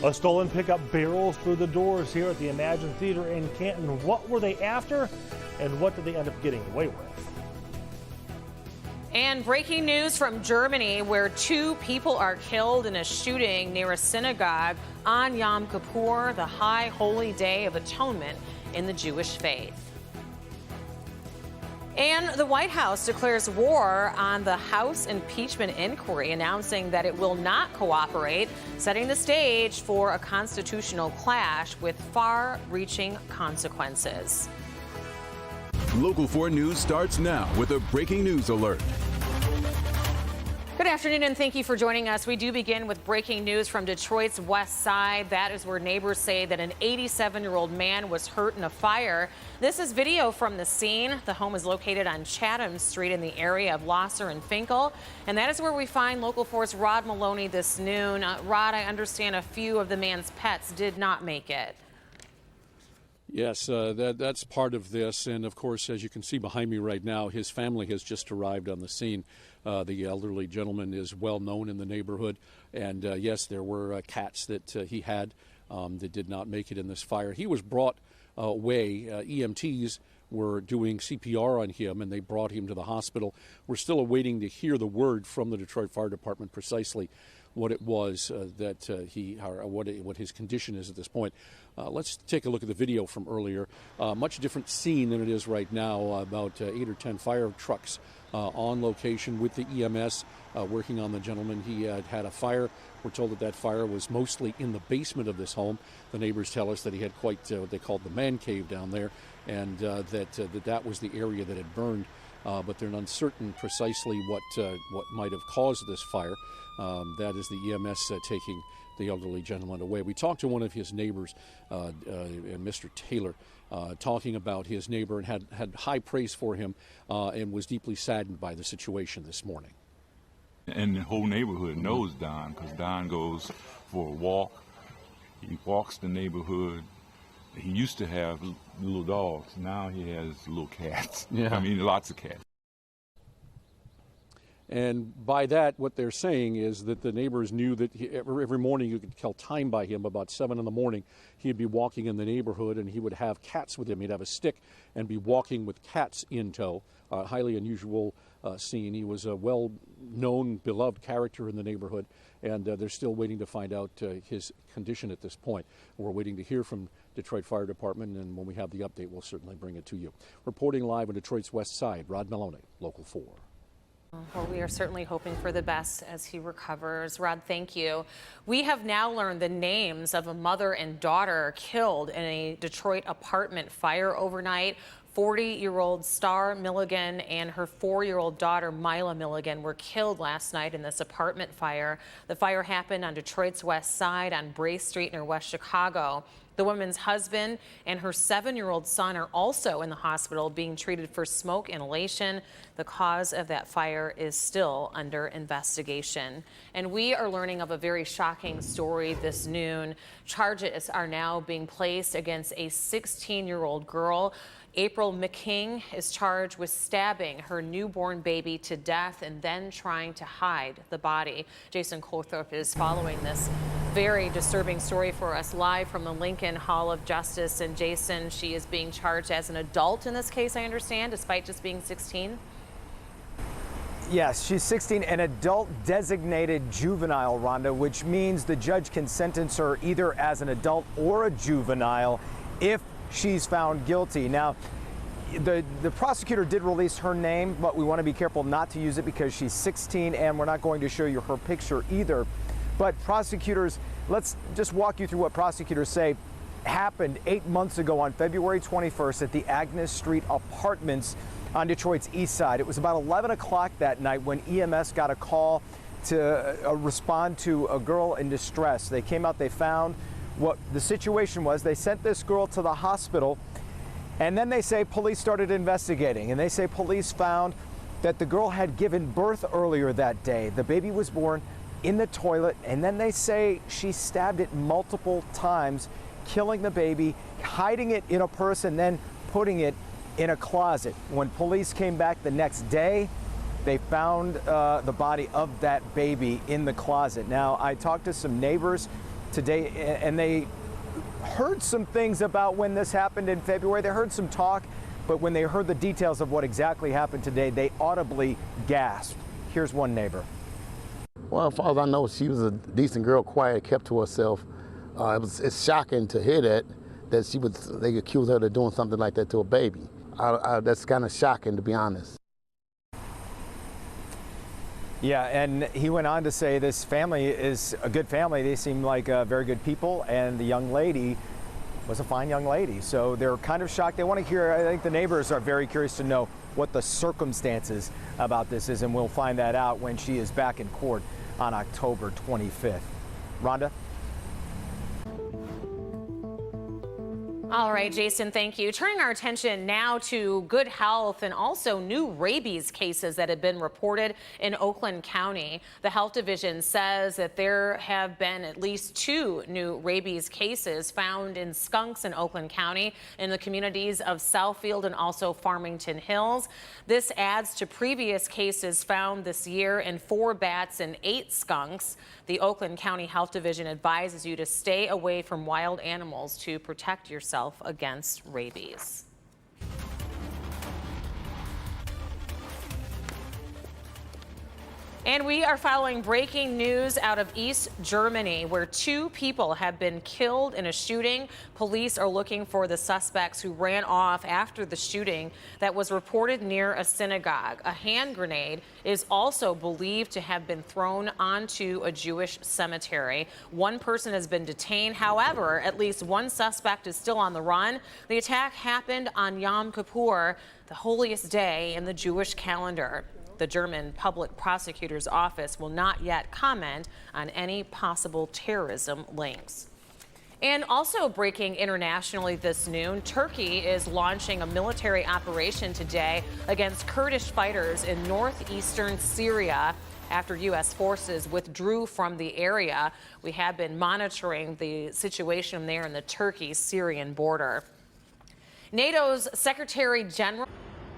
A stolen pickup barrels through the doors here at the Imagine Theater in Canton. What were they after, and what did they end up getting away with? And breaking news from Germany, where 2 people are killed in a shooting near a synagogue on Yom Kippur, the high holy day of atonement in the Jewish faith. And the White House declares war on the House impeachment inquiry, announcing that it will not cooperate, setting the stage for a constitutional clash with far-reaching consequences. Local 4 News starts now with a breaking news alert. Good afternoon, and thank you for joining us. We do begin with breaking news from Detroit's West Side. That is where neighbors say that an 87-year-old man was hurt in a fire. This is video from the scene. The home is located on Chatham Street in the area of Losser and Finkel. And that is where we find Local 4's Rod Maloney this noon. Rod, I understand a few of the man's pets did not make it. Yes, that's part of this. And of course, as you can see behind me right now, his family has just arrived on the scene. The elderly gentleman is well known in the neighborhood. And yes, there were cats that he had that did not make it in this fire. He was brought away. EMTs were doing CPR on him, and they brought him to the hospital. We're still awaiting to hear the word from the Detroit Fire Department precisely what it was what his condition is at this point. Let's take a look at the video from earlier. Much different scene than it is right now. About 8 or 10 fire trucks on location with the EMS working on the gentleman. He had a fire. We're told that fire was mostly in the basement of this home. The neighbors tell us that he had quite what they called the man cave down there, and that was the area that had burned. But they're uncertain precisely what might have caused this fire. That is the EMS taking the elderly gentleman away. We talked to one of his neighbors, Mr. Taylor, talking about his neighbor, and had high praise for him and was deeply saddened by the situation this morning. And the whole neighborhood knows Don, because Don goes for a walk. He walks the neighborhood. He used to have little dogs. Now he has little cats. Yeah. I mean, lots of cats. And by that, what they're saying is that the neighbors knew that every morning you could tell time by him. About 7 in the morning, he'd be walking in the neighborhood, and he would have cats with him. He'd have a stick and be walking with cats in tow. Highly unusual scene. He was a well-known, beloved character in the neighborhood, and they're still waiting to find out his condition at this point. We're waiting to hear from Detroit Fire Department, and when we have the update, we'll certainly bring it to you. Reporting live on Detroit's West Side, Rod Maloney, Local 4. Well, we are certainly hoping for the best as he recovers. Rod, thank you. We have now learned the names of a mother and daughter killed in a Detroit apartment fire overnight. 40-year-old Star Milligan and her 4-year-old daughter, Mila Milligan, were killed last night in this apartment fire. The fire happened on Detroit's West Side on Bray Street near West Chicago. The woman's husband and her 7-year-old son are also in the hospital being treated for smoke inhalation. The cause of that fire is still under investigation. And we are learning of a very shocking story this noon. Charges are now being placed against a 16-year-old girl. April McKing is charged with stabbing her newborn baby to death and then trying to hide the body. Jason Colthorpe is following this very disturbing story for us live from the Lincoln Hall of Justice. And Jason, she is being charged as an adult in this case, I understand, despite just being 16. Yes, she's 16, an adult designated juvenile, Rhonda, which means the judge can sentence her either as an adult or a juvenile if she's found guilty. Now, the prosecutor did release her name, but we want to be careful not to use it because she's 16, and we're not going to show you her picture either. But prosecutors, let's just walk you through what prosecutors say happened 8 months ago on February 21st at the Agnes Street Apartments on Detroit's east side. It was about 11 o'clock that night when EMS got a call to respond to a girl in distress. They came out, they found what the situation was. They sent this girl to the hospital, and then they say police started investigating, and they say police found that the girl had given birth earlier that day. The baby was born in the toilet, and then they say she stabbed it multiple times, killing the baby, hiding it in a purse, and then putting it in a closet. When police came back the next day, they found the body of that baby in the closet. Now, I talked to some neighbors today, and they heard some things about when this happened in February. They heard some talk, but when they heard the details of what exactly happened today, they audibly gasped. Here's one neighbor. Well, as far as I know, she was a decent girl, quiet, kept to herself. It's shocking to hear that they accused her of doing something like that to a baby. That's kind of shocking, to be honest. Yeah, and he went on to say this family is a good family. They seem like very good people, and the young lady was a fine young lady. So they're kind of shocked. They want to hear, I think the neighbors are very curious to know what the circumstances about this is, and we'll find that out when she is back in court on October 25th. Rhonda? All right, Jason, thank you. Turning our attention now to good health and also new rabies cases that have been reported in Oakland County. The health division says that there have been at least 2 new rabies cases found in skunks in Oakland County in the communities of Southfield and also Farmington Hills. This adds to previous cases found this year in 4 bats and 8 skunks. The Oakland County Health Division advises you to stay away from wild animals to protect yourself against rabies. And we are following breaking news out of East Germany, where 2 people have been killed in a shooting. Police are looking for the suspects who ran off after the shooting that was reported near a synagogue. A hand grenade is also believed to have been thrown onto a Jewish cemetery. 1 person has been detained. However, at least 1 suspect is still on the run. The attack happened on Yom Kippur, the holiest day in the Jewish calendar. The German public prosecutor's office will not yet comment on any possible terrorism links. And also breaking internationally this noon, Turkey is launching a military operation today against Kurdish fighters in northeastern Syria after U.S. forces withdrew from the area. We have been monitoring the situation there in the Turkey-Syrian border. NATO's Secretary General.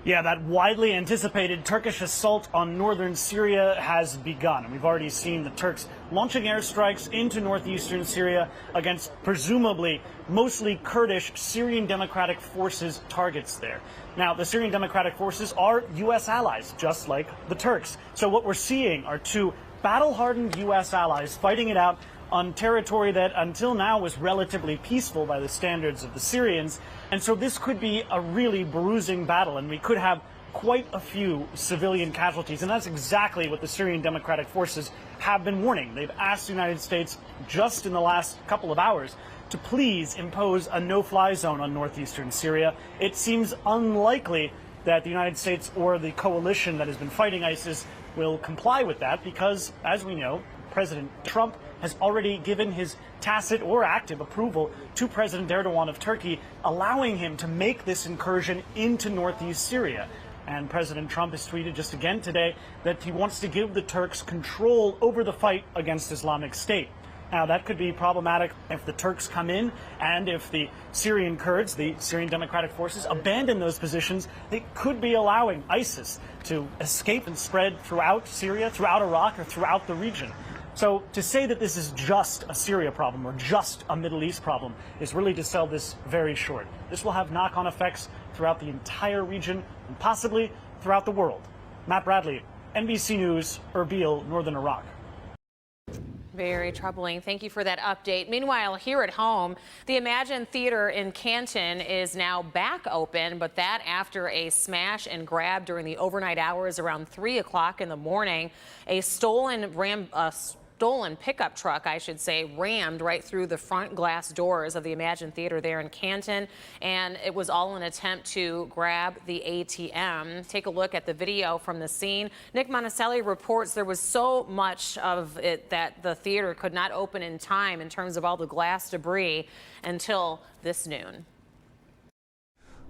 Yeah, that widely anticipated Turkish assault on northern Syria has begun. And we've already seen the Turks launching airstrikes into northeastern Syria against presumably mostly Kurdish Syrian Democratic Forces targets there. Now, the Syrian Democratic Forces are U.S. allies, just like the Turks. So what we're seeing are 2 battle-hardened U.S. allies fighting it out on territory that until now was relatively peaceful by the standards of the Syrians. And so this could be a really bruising battle, and we could have quite a few civilian casualties. And that's exactly what the Syrian Democratic Forces have been warning. They've asked the United States just in the last couple of hours to please impose a no-fly zone on northeastern Syria. It seems unlikely that the United States or the coalition that has been fighting ISIS will comply with that because, as we know, President Trump has already given his tacit or active approval to President Erdogan of Turkey, allowing him to make this incursion into northeast Syria. And President Trump has tweeted just again today that he wants to give the Turks control over the fight against Islamic State. Now, that could be problematic if the Turks come in and if the Syrian Kurds, the Syrian Democratic Forces, abandon those positions. They could be allowing ISIS to escape and spread throughout Syria, throughout Iraq, or throughout the region. So to say that this is just a Syria problem or just a Middle East problem is really to sell this very short. This will have knock-on effects throughout the entire region and possibly throughout the world. Matt Bradley, NBC News, Erbil, Northern Iraq. Very troubling. Thank you for that update. Meanwhile, here at home, the Imagine Theater in Canton is now back open, but that after a smash and grab during the overnight hours around 3 o'clock in the morning. A stolen pickup truck, I should say, rammed right through the front glass doors of the Imagine Theater there in Canton, and it was all an attempt to grab the ATM. Take a look at the video from the scene. Nick Monticelli reports there was so much of it that the theater could not open in time in terms of all the glass debris until this noon.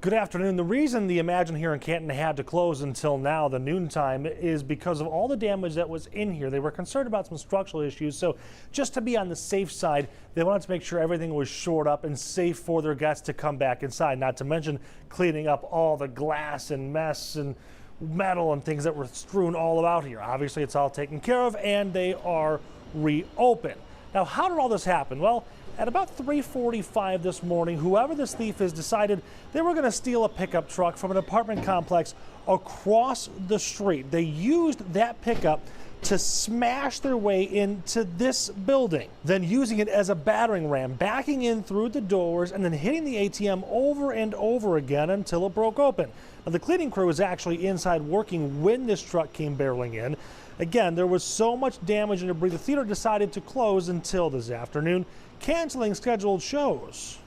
Good afternoon. The reason the Imagine here in Canton had to close until now, the noontime, is because of all the damage that was in here. They were concerned about some structural issues, so just to be on the safe side, they wanted to make sure everything was shored up and safe for their guests to come back inside, not to mention cleaning up all the glass and mess and metal and things that were strewn all about here. Obviously, it's all taken care of, and they are reopened. Now, how did all this happen? Well, at about 3:45 this morning, whoever this thief is decided they were going to steal a pickup truck from an apartment complex across the street. They used that pickup to smash their way into this building, then using it as a battering ram, backing in through the doors and then hitting the ATM over and over again until it broke open. Now, the cleaning crew was actually inside working when this truck came barreling in. Again, there was so much damage and debris, the theater decided to close until this afternoon, canceling scheduled shows.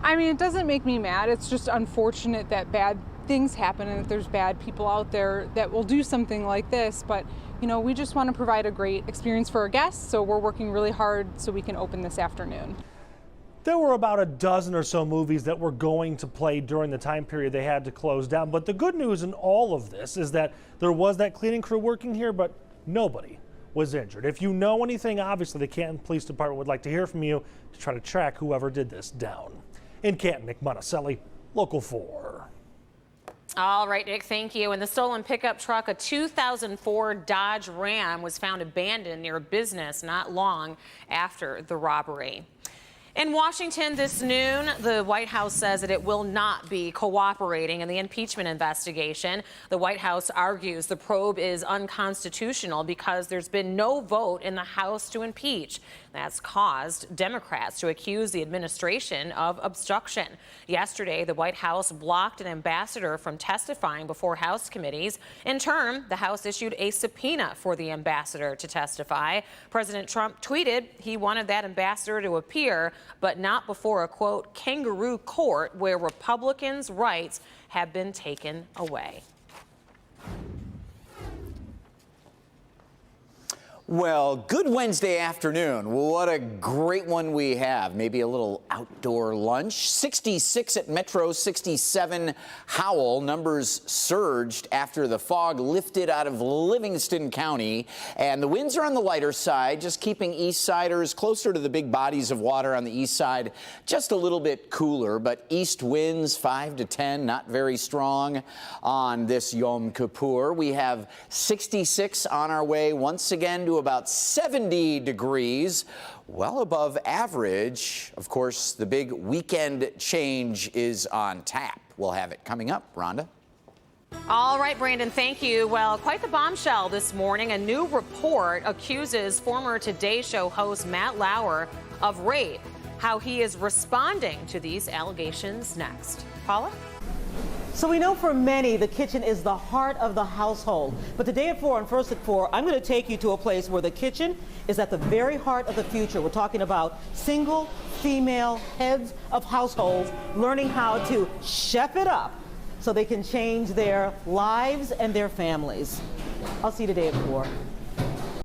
I mean, it doesn't make me mad. It's just unfortunate that bad things happen and that there's bad people out there that will do something like this. But, you know, we just want to provide a great experience for our guests, so we're working really hard so we can open this afternoon. There were about a dozen or so movies that were going to play during the time period they had to close down. But the good news in all of this is that there was that cleaning crew working here, but nobody was injured. If you know anything, obviously the Canton Police Department would like to hear from you to try to track whoever did this down. In Canton, Nick Monticelli, Local 4. All right, Nick, thank you. And the stolen pickup truck, a 2004 Dodge Ram, was found abandoned near a business not long after the robbery. In Washington this noon, the White House says that it will not be cooperating in the impeachment investigation. The White House argues the probe is unconstitutional because there's been no vote in the House to impeach. That's caused Democrats to accuse the administration of obstruction. Yesterday, the White House blocked an ambassador from testifying before House committees. In turn, the House issued a subpoena for the ambassador to testify. President Trump tweeted he wanted that ambassador to appear, but not before a, quote, kangaroo court where Republicans' rights have been taken away. Well, good Wednesday afternoon. What a great one we have. Maybe a little outdoor lunch. 66 at Metro, 67 Howell. Numbers surged after the fog lifted out of Livingston County. And the winds are on the lighter side, just keeping east siders closer to the big bodies of water on the east side. Just a little bit cooler, but east winds 5 to 10, not very strong on this Yom Kippur. We have 66 on our way once again to about 70 degrees, well above average. Of course, the big weekend change is on tap. We'll have it coming up. Rhonda? All right, Brandon, thank you. Well, quite the bombshell this morning. A new report accuses former Today Show host Matt Lauer of rape. How he is responding to these allegations next. Paula? So we know for many the kitchen is the heart of the household. But today at 4 on First at 4, I'm going to take you to a place where the kitchen is at the very heart of the future. We're talking about single female heads of households learning how to chef it up so they can change their lives and their families. I'll see you today at 4.